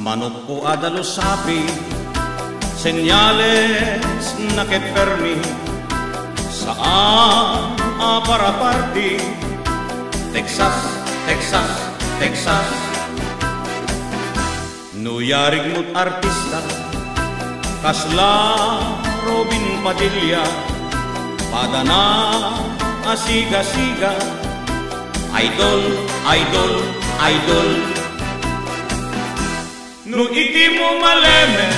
Manok po adalo sapi, senyales na que permi, saan para party, Texas, Texas, Texas. Nuyarig mo't artista, kasla Robin Padilla, padana asiga-siga, idol, idol, idol. No iti mo malemen,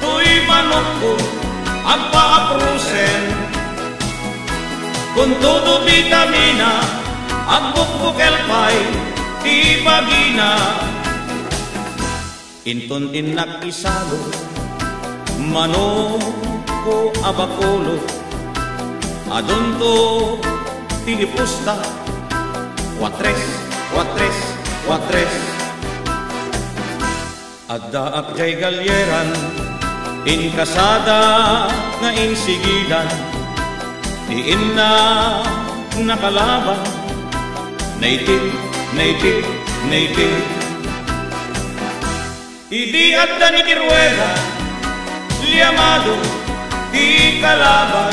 tuy manok ko, agpa-aprusen, kung todo vitamina, agbukbukel pa'y ti bagina. Inton inak isalo, manok ko abakulo, adonto tinipusta, cuatres, cuatres, cuatres. Adda akjay galyeran, in kasada nga insigidan, diin na nakalaban, native, native, native. Idi adda ni Kiruela, liyamado, di kalaban,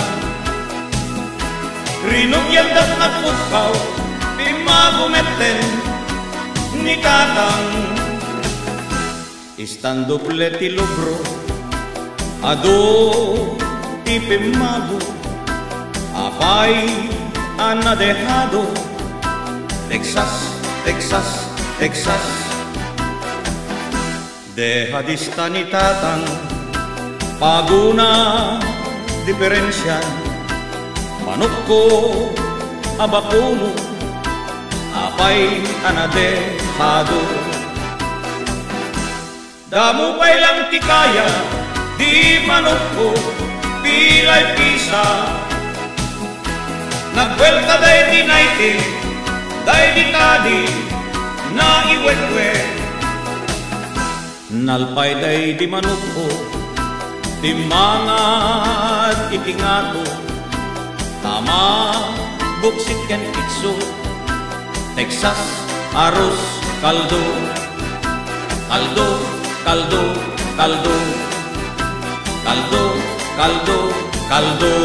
rinugyan dat at pukaw, di magumeten, ni Katang. Istando pleti lubro, ado tipimado, apay anadehado, Texas, Texas, Texas. Dehadista ni Tatang, paguna diferensya, manok ko abakuno, apay anadehado. Damo pa'y lang tikaya, di manok ko, pilay pisa. Nagwelta day di naiti, day di kadi, na iwetwe. Nalpay day di manok ko, di mga itingato, tama buksit ken itso, Texas, arroz, kaldo, kaldo, kaldo, kaldo, kaldo, kaldo, kaldo.